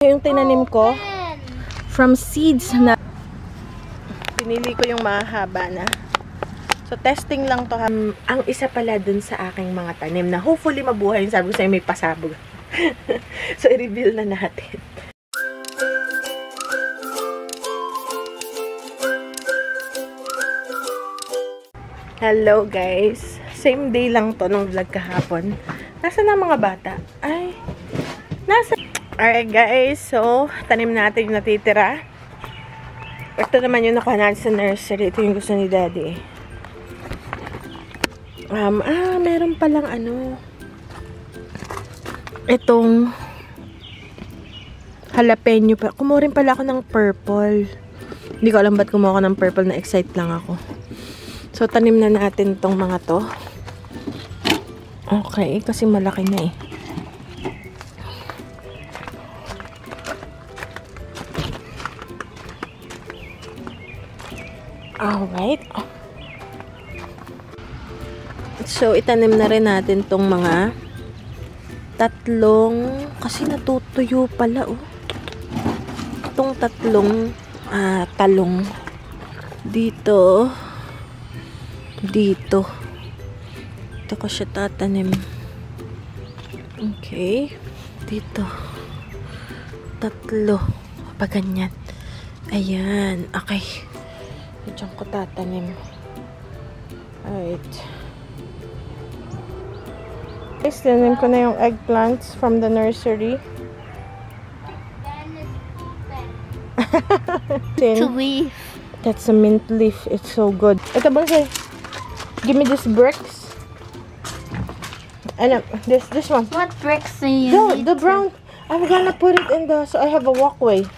Yung tinanim ko from seeds na pinili ko yung mahaba na. So testing lang to. Ang isa pala dun sa aking mga tanim na hopefully mabuhay. Sabi ko sa'yo may pasabog. So i-reveal na natin. Hello guys. Same day lang to nung vlog kahapon. Nasaan na mga bata? Ay, nasa. Alright guys, so tanim natin yung natitira. Ito naman yung nakuha natin sa nursery. Ito yung gusto ni daddy. Meron palang itong jalapeno pa. Kumuha rin pala ako ng purple. Hindi ko alam ba't kumuha ako ng purple, na excite lang ako. So tanim na natin tong mga to. Okay, kasi malaki na eh. Alright. So, itanim na rin natin tong mga tatlong, kasi natutuyo pala, oh. Itong tatlong talong. Dito. Dito. Ito ko siya tatanim. Okay. Dito. Tatlo. Pag ganyan. Ayan. Okay. Diyan ko tatanim. Alright. Guys, tinanim ko na yung eggplants from the nursery. It's a leaf. That's a mint leaf. It's so good. Ito ba say? Give me this bricks. This one. What bricks do you need? The brown. I'm gonna put it in the, so I have a walkway.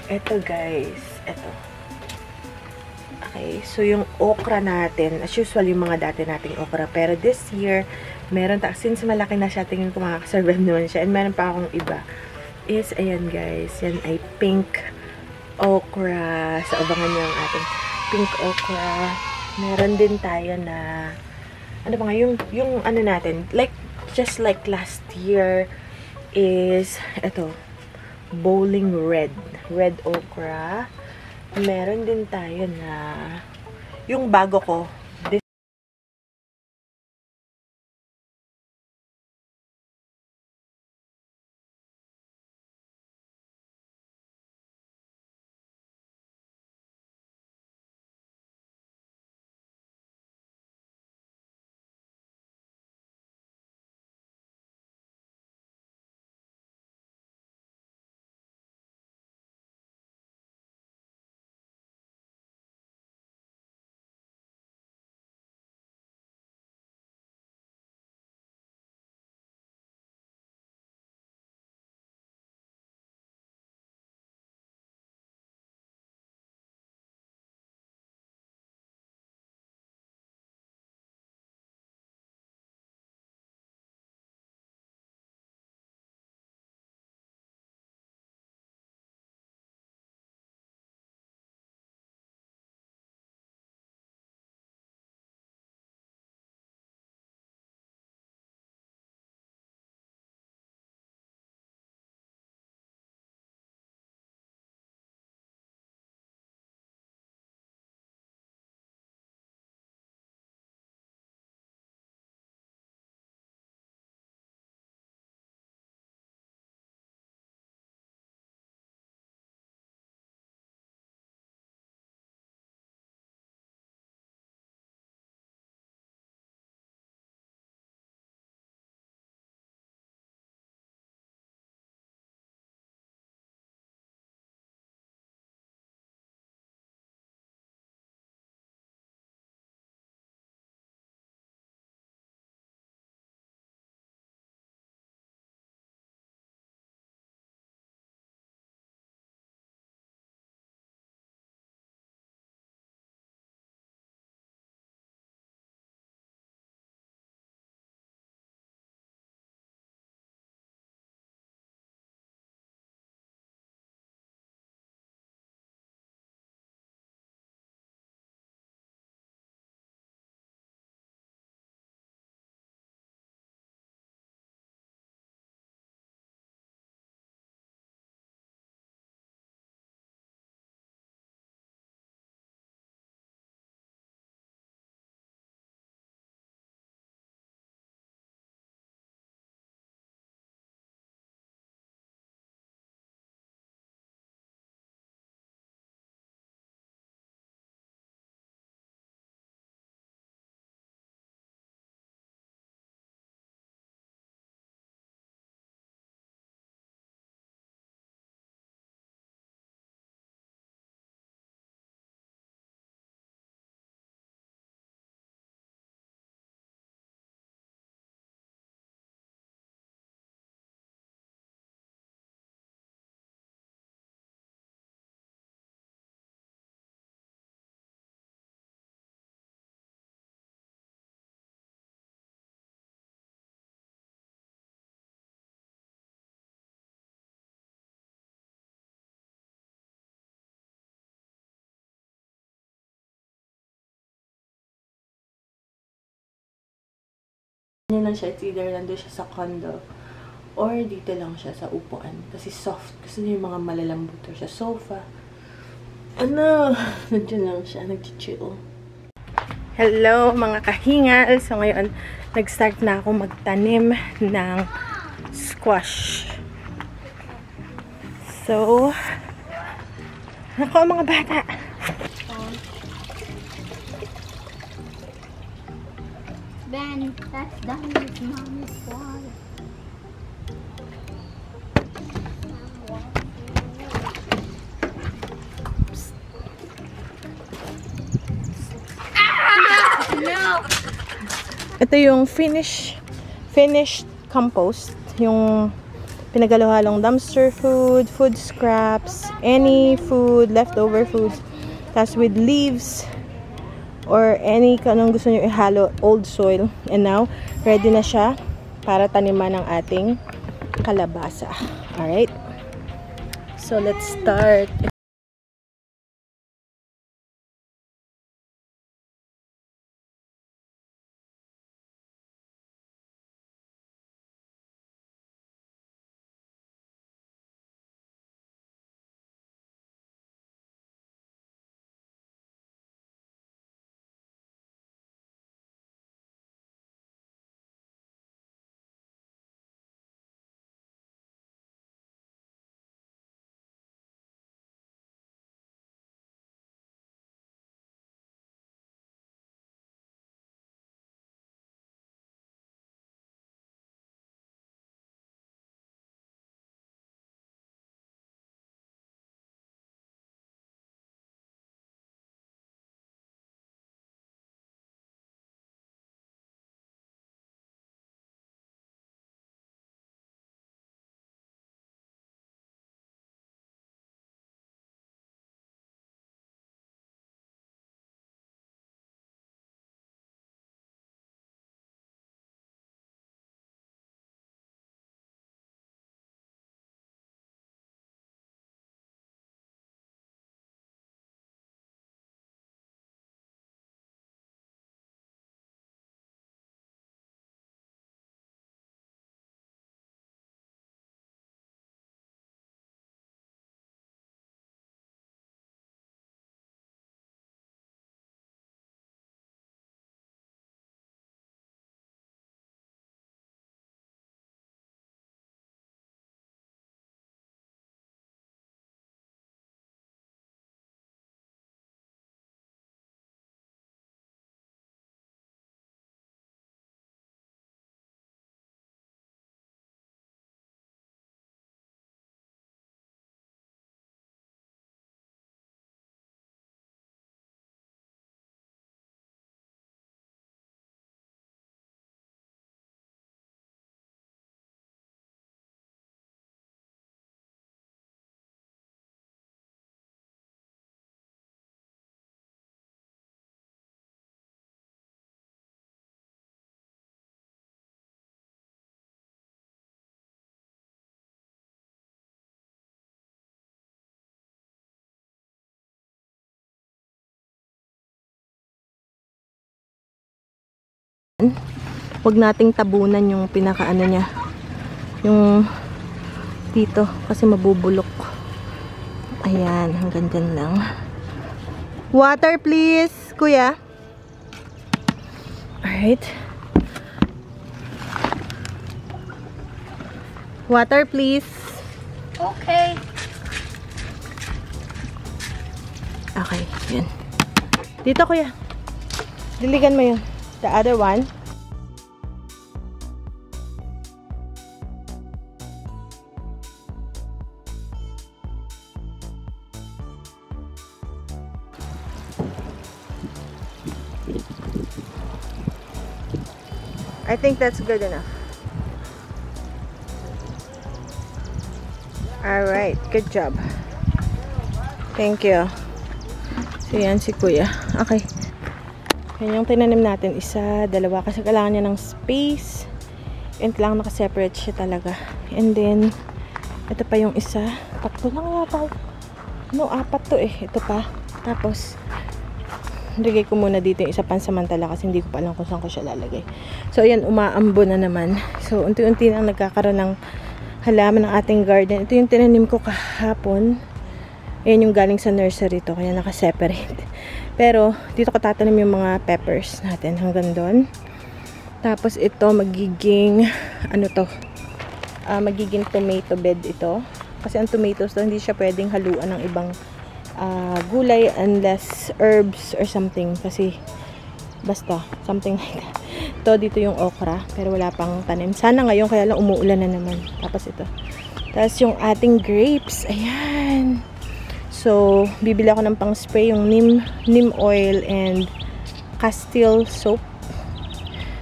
Eto guys, eto. Okay, so yung okra natin, as usual yung mga dati nating okra, pero this year, meron since malaki na siya, tingin ko makakasurvive naman siya, and meron pa akong iba, is, ayan guys, yan ay pink okra, sa abangan niyo ang ating pink okra. Meron din tayo na, ano ba nga, yung ano natin, like, just like last year, is, eto, bowling red okra. Meron din tayo na yung bago ko, Ganyan lang siya. It's either nandun siya sa condo or dito lang siya sa upuan. Kasi soft. Gusto niya yung mga malalambot siya. Sofa. Ano? Nandiyan lang siya. Nag-chill. Hello mga kahingal. So ngayon, nag-start na ako magtanim ng squash. So, ako mga bata. Ben, that's done with mommy's water. No! Ito yung finished compost. Yung pinagalo-halong dumpster food, food scraps, any food, leftover foods. Tapos with leaves or any kanong gusto nyo ihalo, old soil. And now, ready na siya para taniman ng ating kalabasa. Alright? So, let's start. Huwag nating tabunan yung pinakaano niya. Yung dito kasi mabubulok. Ayan, hanggang dyan lang. Water please, kuya. Alright. Water please. Okay. Okay, yun. Dito kuya. Diligan mo yun. The other one. I think that's good enough. Alright, good job. Thank you. So yan si kuya. Okay. Yan yung tinanim natin. Isa, dalawa. Kasi kailangan niya ng space. And kailangan nakaseparate siya talaga. And then, ito pa yung isa. Tatlo lang yata. No, apat to eh. Ito pa. Tapos, Lagay ko muna dito yung isa pansamantala kasi hindi ko pa alam kung saan ko siya lalagay. So, ayan, umaambo na naman. So, unti-unti na nagkakaroon ng halaman ng ating garden. Ito yung tinanim ko kahapon. Ayan yung galing sa nursery to, kaya naka-separate. Pero, dito ko tatanim yung mga peppers natin hanggang doon. Tapos, ito magiging, magiging tomato bed ito. Kasi ang tomatoes to, hindi siya pwedeng haluan ng ibang gulay unless herbs or something. Kasi, basta, something like that. Ito, dito yung okra, pero wala pang tanim. Sana ngayon, kaya lang umuulan na naman. Tapos ito. Tapos yung ating grapes, ayan. So, bibili ako ng pang-spray, yung neem oil and Castile soap.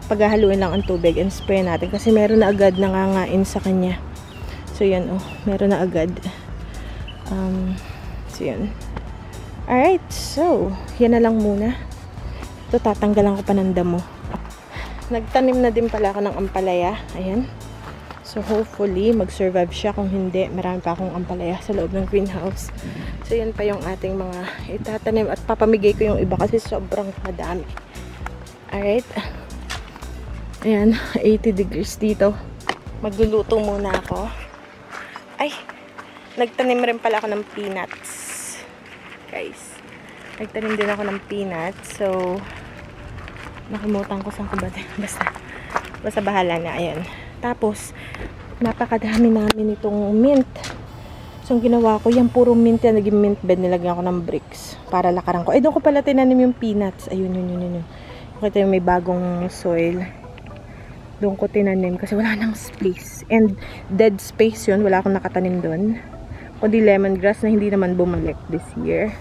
Paghahaluin lang ang tubig and spray natin. Kasi meron na agad nangangain sa kanya. So, yan, meron na agad. So, yan. Alright, so, yan na lang muna. Ito, tatanggalan ko pa ng damo. Nagtanim na din pala ako ng ampalaya. Ayan. So, hopefully, mag-survive siya. Kung hindi, marami pa akong ampalaya sa loob ng greenhouse. So, yan pa yung ating mga itatanim. At papamigay ko yung iba kasi sobrang madami. Alright. Ayan, 80 degrees dito. Magluluto muna ako. Ay, nagtanim rin pala ako ng peanuts. Guys, nagtanim din ako ng peanuts. So, nakalimutan ko saan ko ba. Basta bahala na. Ayan. Tapos, napakadami namin itong mint. So, ang ginawa ko, yan puro mint yan. Naging mint bed. Nilagyan ko ng bricks para lakaran ko. Ay, doon ko pala tinanim yung peanuts. Ayun, yun. Kita yung may bagong soil. Doon ko tinanim kasi wala nang space. And dead space yun. Wala akong nakatanim doon. Kundi lemongrass na hindi naman bumalik this year.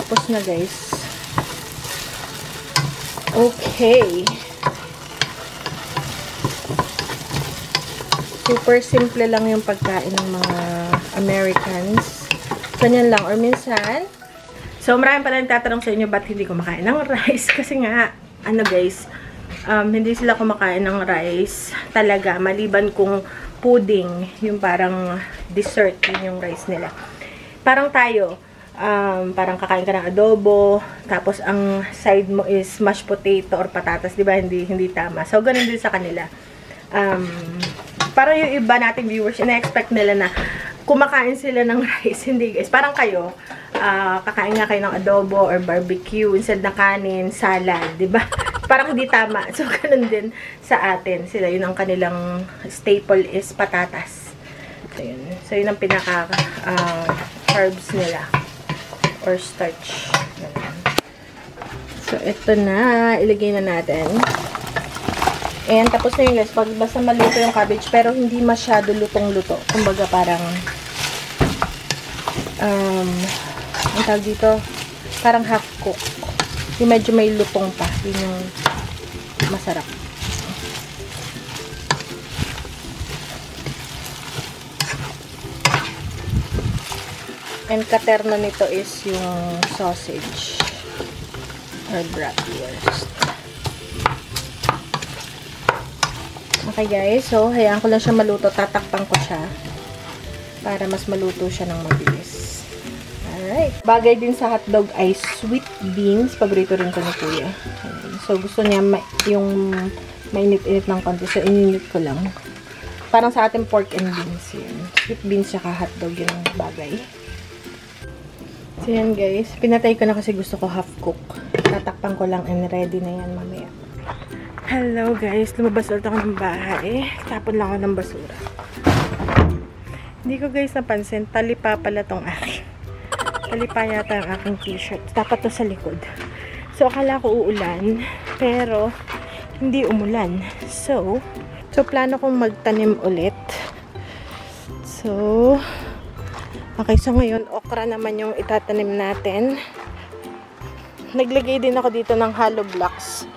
Tapos na, guys. Okay. Super simple lang yung pagkain ng mga Americans. Ganyan lang. Or minsan, so marami pala nagtatanong sa inyo ba't hindi kumakain ng rice. Kasi nga, ano guys, hindi sila kumakain ng rice talaga. Maliban kung pudding, yung parang dessert, yun yung rice nila. Parang tayo, parang kakain ka ng adobo, tapos ang side mo is mashed potato or patatas, di ba? Hindi tama. So, ganun din sa kanila. Parang yung iba nating viewers, ina-expect nila na kumakain sila ng rice. Hindi guys, parang kayo, kakain nga kayo ng adobo or barbecue instead na kanin, salad, di ba? Parang hindi tama. So, ganun din sa atin. Sila, yun ang kanilang staple is patatas. So, yun. So, yun ang pinaka carbs nila or starch. Ganun. So, ito na. Ilagay na natin. And tapos na yun guys, pag basta maluto yung cabbage, pero hindi masyado lutong-luto. Kumbaga parang, ang tawag dito, parang half cook. Yung medyo may lutong pa. Yun yung masarap. And katerno nito is yung sausage or bratwurst. Okay guys, so hayaan ko lang siya maluto, tatakpan ko siya para mas maluto siya ng mabilis. Alright. Bagay din sa hotdog ay sweet beans. Paborito rin ko ni Kuya. So gusto niya yung mainit-init ng konti. So ininit ko lang. Parang sa ating pork and beans yun. Sweet beans saka hotdog yun ang bagay. So yan guys, pinatay ko na kasi gusto ko half cook. Tatakpan ko lang and ready na yan mamaya. Hello guys, lumabas ulit ako ng bahay. Tapon lang ako ng basura. Hindi ko guys napansin, talipa pala tong akin. Talipa yata ang aking t-shirt. Dapat to sa likod. So akala ko uulan, pero hindi umulan. So plano kong magtanim ulit. So okay, so ngayon okra naman yung itatanim natin. Naglagay din ako dito ng hollow blocks.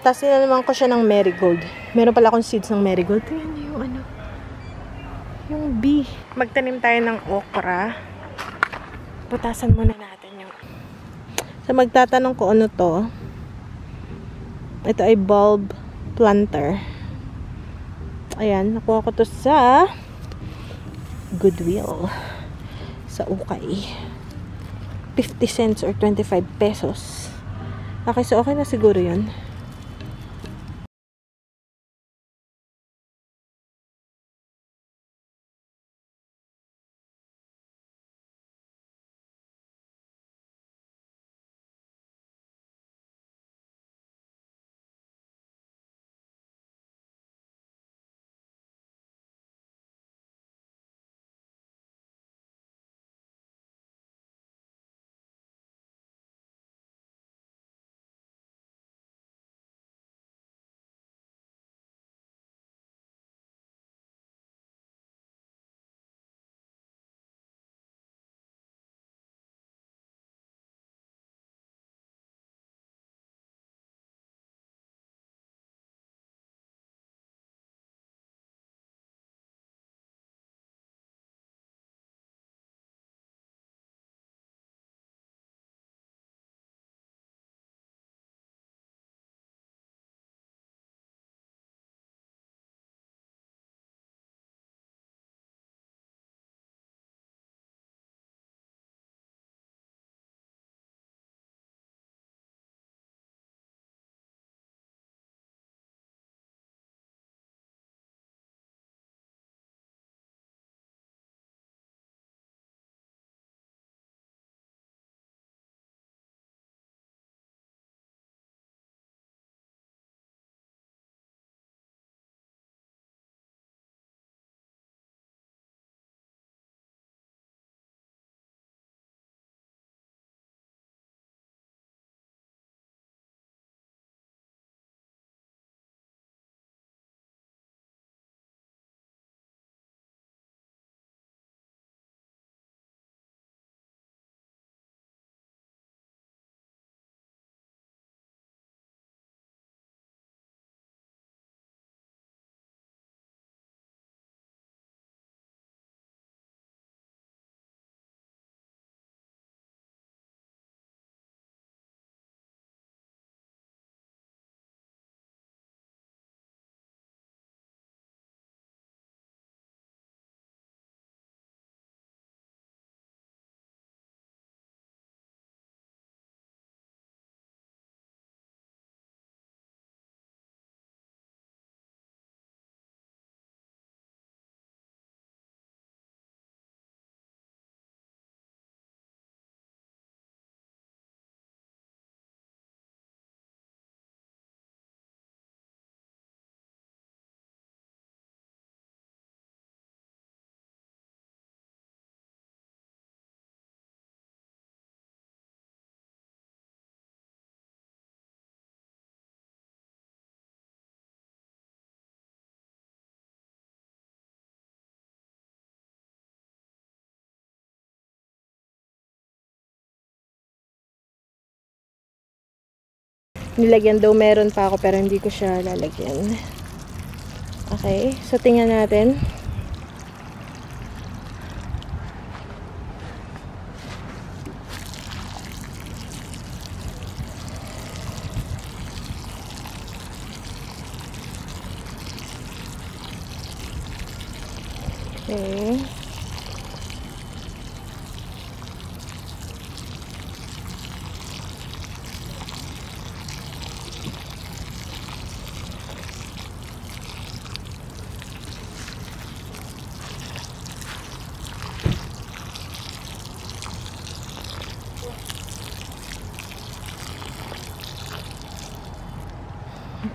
Tapos naman ko siya ng marigold. Meron pala akong seeds ng marigold. Ito yun yung ano. Yung bee. Magtanim tayo ng okra. Putasan muna natin yung... So magtatanong ko ano to. Ito ay bulb planter. Ayan. Nakuha ko to sa Goodwill. Sa ukay. 50 cents or 25 pesos. Okay, so okay na siguro yun. nilagyan daw, meron pa ako pero hindi ko siya lalagyan. Okay, so tingnan natin. Okay.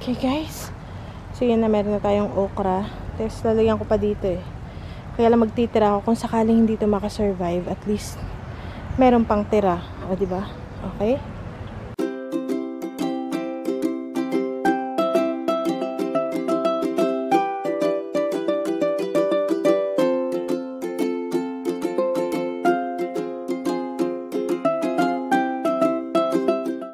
Okay guys, so yan na, meron na tayong okra. Tapos lalagyan ko pa dito eh. Kaya lang magtitira ako kung sakaling hindi ito makasurvive, at least meron pang tira, o diba? Okay.